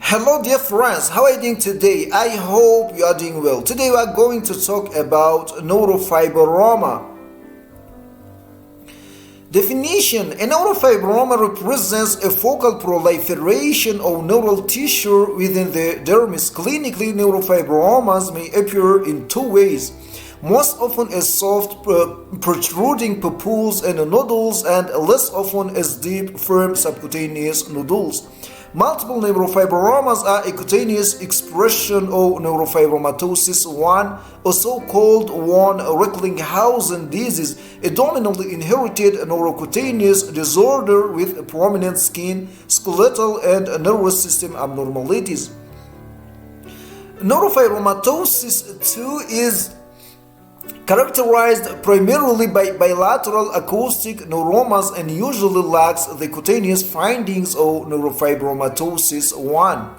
Hello dear friends, how are you doing today? I hope you are doing well. Today we are going to talk about neurofibroma. Definition: a neurofibroma represents a focal proliferation of neural tissue within the dermis. Clinically, neurofibromas may appear in two ways. Most often as soft, protruding papules and nodules, and less often as deep, firm subcutaneous nodules. Multiple neurofibromas are a cutaneous expression of neurofibromatosis 1, a so-called von Recklinghausen disease, a dominantly inherited neurocutaneous disorder with prominent skin, skeletal, and nervous system abnormalities. Neurofibromatosis 2 is characterized primarily by bilateral acoustic neuromas and usually lacks the cutaneous findings of neurofibromatosis 1.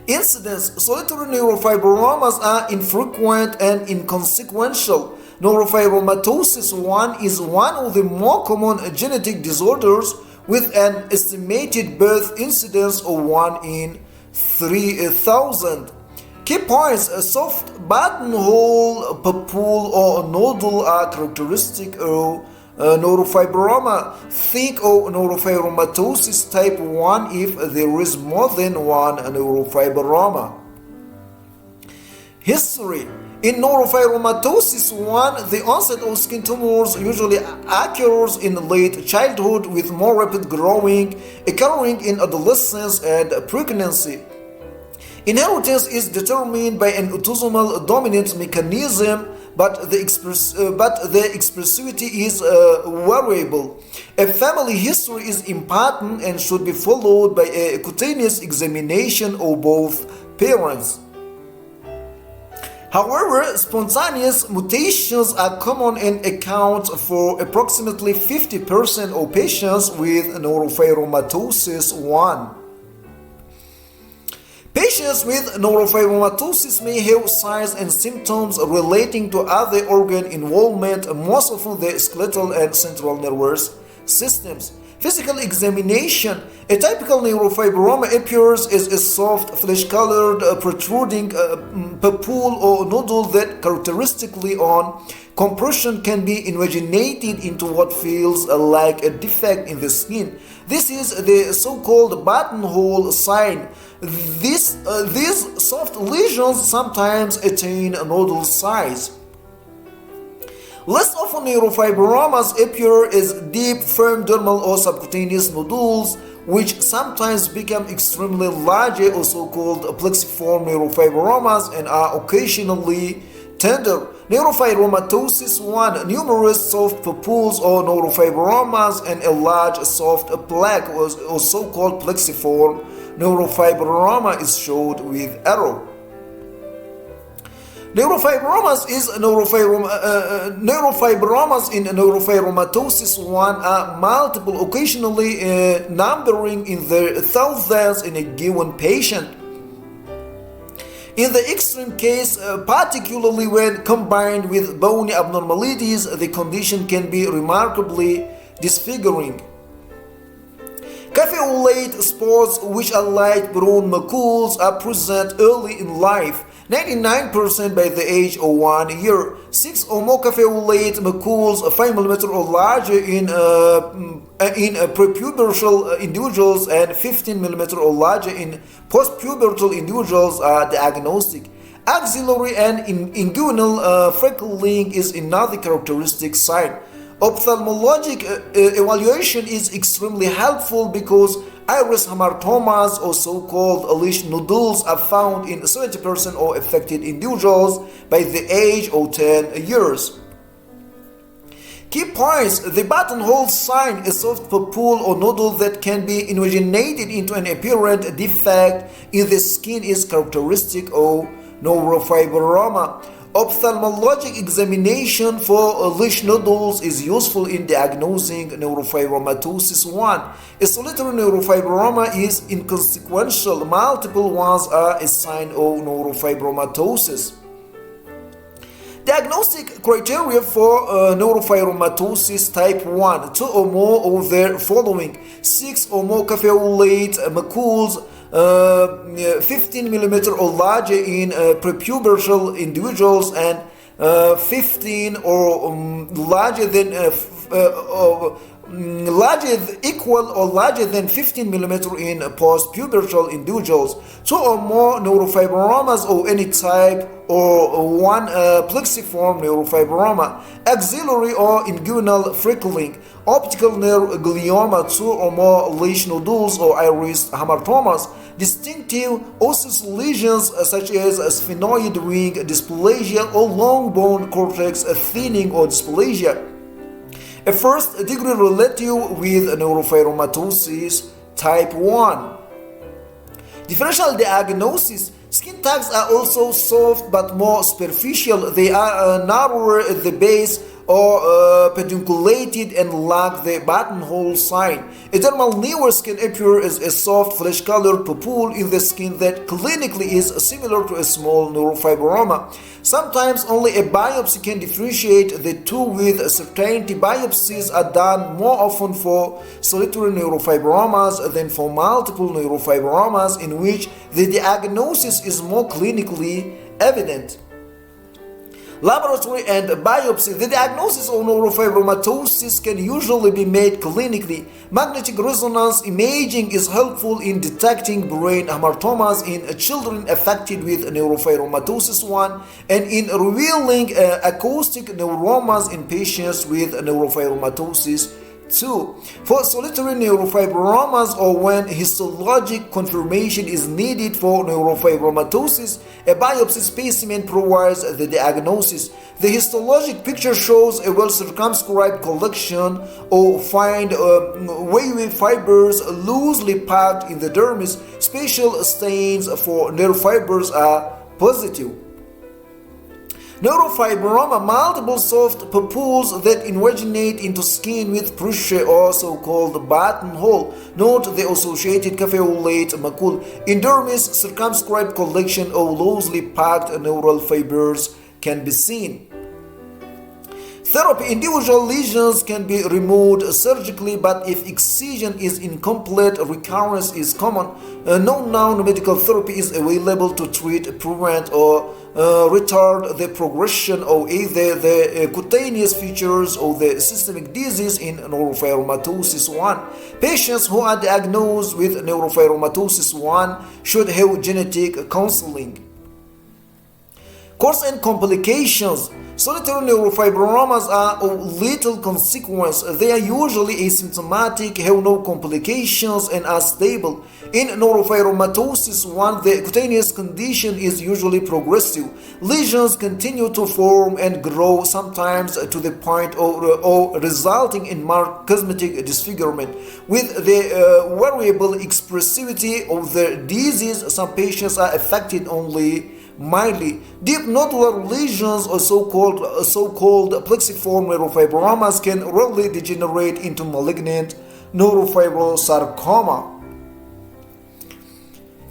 Incidence: solitary neurofibromas are infrequent and inconsequential. Neurofibromatosis 1 is one of the more common genetic disorders with an estimated birth incidence of 1 in 3,000. Key points: a soft buttonhole, papule, or nodule are characteristic of neurofibroma. Think of neurofibromatosis type 1 if there is more than one neurofibroma. History: in neurofibromatosis 1, the onset of skin tumors usually occurs in late childhood with more rapid growing occurring in adolescence and pregnancy. Inheritance is determined by an autosomal dominant mechanism, but the expressivity is variable. A family history is important and should be followed by a cutaneous examination of both parents. However, spontaneous mutations are common and account for approximately 50% of patients with neurofibromatosis 1. Patients with neurofibromatosis may have signs and symptoms relating to other organ involvement, most often the skeletal and central nervous systems. Physical examination: a typical neurofibroma appears as a soft, flesh-colored, protruding papule or nodule that characteristically on compression can be invaginated into what feels like a defect in the skin. This is the so-called buttonhole sign. These soft lesions sometimes attain nodule size. Less often, neurofibromas appear as deep, firm dermal or subcutaneous nodules, which sometimes become extremely large, also called plexiform neurofibromas, and are occasionally tender. Neurofibromatosis 1, numerous soft papules or neurofibromas, and a large soft plaque, also called plexiform neurofibroma, is showed with arrow. Neurofibromas in neurofibromatosis 1 are multiple, occasionally numbering in the thousands in a given patient. In the extreme case, particularly when combined with bony abnormalities, the condition can be remarkably disfiguring. Caveolate spots, which are light brown macules, are present early in life, 99% by the age of 1 year. 6 or more caveolate macules, 5 mm or larger in prepubertal individuals, and 15 mm or larger in postpubertal individuals are diagnostic. Axillary and inguinal freckling is another characteristic sign. Ophthalmologic evaluation is extremely helpful because iris hamartomas, or so-called lesion nodules, are found in 70% of affected individuals by the age of 10 years. Key points: the buttonhole sign, a soft papule or nodule that can be invaginated into an apparent defect in the skin, is characteristic of neurofibroma. Ophthalmologic examination for lesion nodules is useful in diagnosing neurofibromatosis 1. A solitary neurofibroma is inconsequential. Multiple ones are a sign of neurofibromatosis. Diagnostic criteria for neurofibromatosis type 1: 2 or more of the following: 6 or more caveolate macules, 15 millimeter or larger in prepubertal individuals, and 15 or larger than equal or larger than 15 millimeter in post-pubertal individuals, 2 or more neurofibromas of any type, or 1 plexiform neurofibroma, axillary or inguinal freckling, optical nerve glioma, 2 or more lesion nodules or iris hamartomas, distinctive osseous lesions such as sphenoid wing dysplasia or long bone cortex thinning or dysplasia. A first degree relative with neurofibromatosis type 1. Differential diagnosis: skin tags are also soft but more superficial. They are narrower at the base or pedunculated and lack the buttonhole sign. A dermal nevus can appear as a soft flesh-colored pupule in the skin that clinically is similar to a small neurofibroma. Sometimes only a biopsy can differentiate the two with certainty. Biopsies are done more often for solitary neurofibromas than for multiple neurofibromas, in which the diagnosis is more clinically evident. Laboratory and biopsy: the diagnosis of neurofibromatosis can usually be made clinically. Magnetic resonance imaging is helpful in detecting brain hamartomas in children affected with neurofibromatosis 1 and in revealing acoustic neuromas in patients with neurofibromatosis 2. For solitary neurofibromas, or when histologic confirmation is needed for neurofibromatosis, a biopsy specimen provides the diagnosis. The histologic picture shows a well-circumscribed collection of fine wavy fibers loosely packed in the dermis. Spatial stains for nerve fibers are positive. Neurofibroma: multiple soft papules that invaginate into skin with pressure or so-called buttonhole. Note the associated caveolate macule. In dermis, circumscribed collection of loosely packed neural fibers can be seen. Therapy: individual lesions can be removed surgically, but if excision is incomplete, recurrence is common. No non-medical therapy is available to treat, prevent, or retard the progression of either the cutaneous features or the systemic disease in neurofibromatosis 1. Patients who are diagnosed with neurofibromatosis 1 should have genetic counseling. Course and complications: solitary neurofibromas are of little consequence. They are usually asymptomatic, have no complications, and are stable. In neurofibromatosis 1, the cutaneous condition is usually progressive. Lesions continue to form and grow, sometimes to the point of resulting in marked cosmetic disfigurement. With the variable expressivity of the disease, some patients are affected only mildly. Deep nodular lesions, or so-called plexiform neurofibromas, can rarely degenerate into malignant neurofibrosarcoma.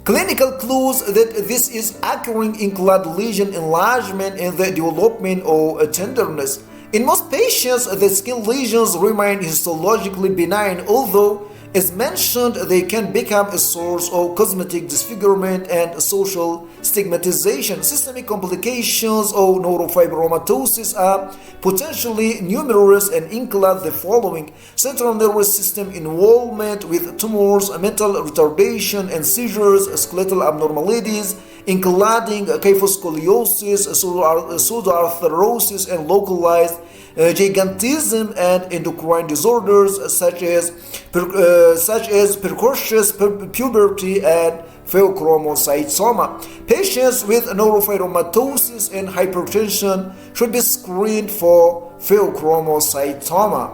Clinical clues that this is occurring include lesion enlargement and the development of tenderness. In most patients, the skin lesions remain histologically benign, although, as mentioned, they can become a source of cosmetic disfigurement and social stigmatization. Systemic complications of neurofibromatosis are potentially numerous and include the following: central nervous system involvement with tumors, mental retardation and seizures, skeletal abnormalities, including kyphoscoliosis, pseudoarthrosis, and localized gigantism, and endocrine disorders such as precocious puberty and pheochromocytoma. Patients with neurofibromatosis and hypertension should be screened for pheochromocytoma.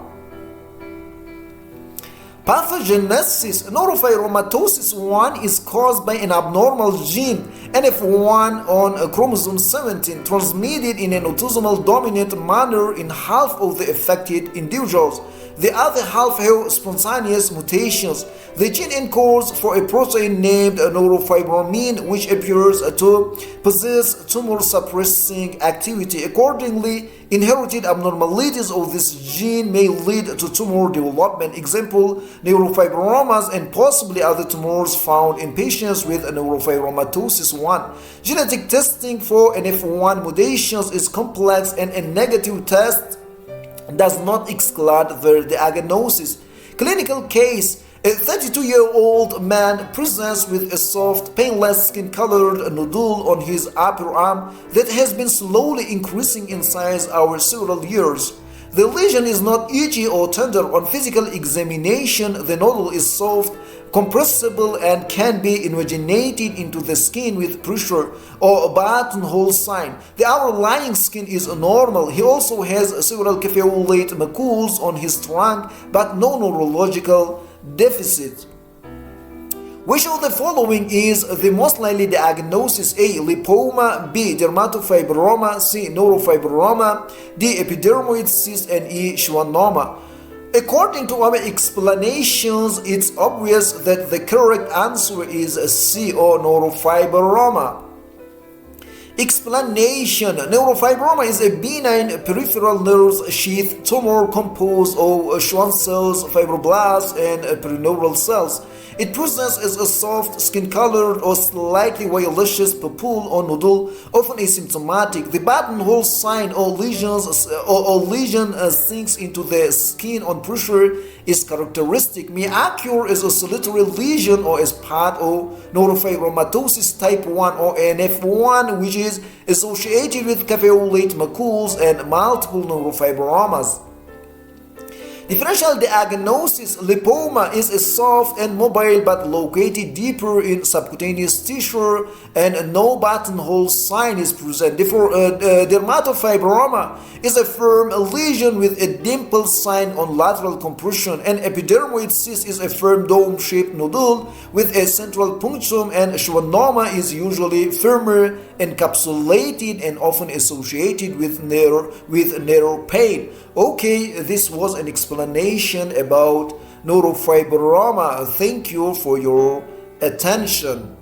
Pathogenesis. Neurofibromatosis 1 is caused by an abnormal gene, NF1 on chromosome 17, transmitted in an autosomal dominant manner in half of the affected individuals. The other half have spontaneous mutations. The gene encodes for a protein named neurofibromin, which appears to possess tumor-suppressing activity. Accordingly, inherited abnormalities of this gene may lead to tumor development. Example, neurofibromas and possibly other tumors found in patients with neurofibromatosis 1. Genetic testing for NF1 mutations is complex, and a negative test does not exclude their diagnosis. Clinical case: a 32-year-old man presents with a soft, painless skin-colored nodule on his upper arm that has been slowly increasing in size over several years. The lesion is not itchy or tender. On physical examination, the nodule is soft, compressible, and can be invaginated into the skin with pressure or a buttonhole sign. The overlying skin is normal. He also has several caveolate macules on his trunk, but no neurological deficit. Which of the following is the most likely diagnosis? A. Lipoma, B. Dermatofibroma, C. Neurofibroma, D. Epidermoid cyst, and E. Schwannoma. According to our explanations, it's obvious that the correct answer is C, or neurofibroma. Explanation: neurofibroma is a benign peripheral nerve sheath tumor composed of Schwann cells, fibroblasts, and perineural cells. It presents as a soft, skin-colored or slightly violaceous papule or nodule, often asymptomatic. The buttonhole sign or lesion sinks into the skin on pressure is characteristic. May occur as a solitary lesion or as part of neurofibromatosis type 1 or NF1, which is associated with caveolate macules and multiple neurofibromas. Differential diagnosis: lipoma is a soft and mobile but located deeper in subcutaneous tissue, and no buttonhole sign is present. Dermatofibroma is a firm lesion with a dimple sign on lateral compression, and epidermoid cyst is a firm dome-shaped nodule with a central punctum, and schwannoma is usually firmer, encapsulated, and often associated with narrow pain. Okay, this was an explanation about neurofibroma. Thank you for your attention.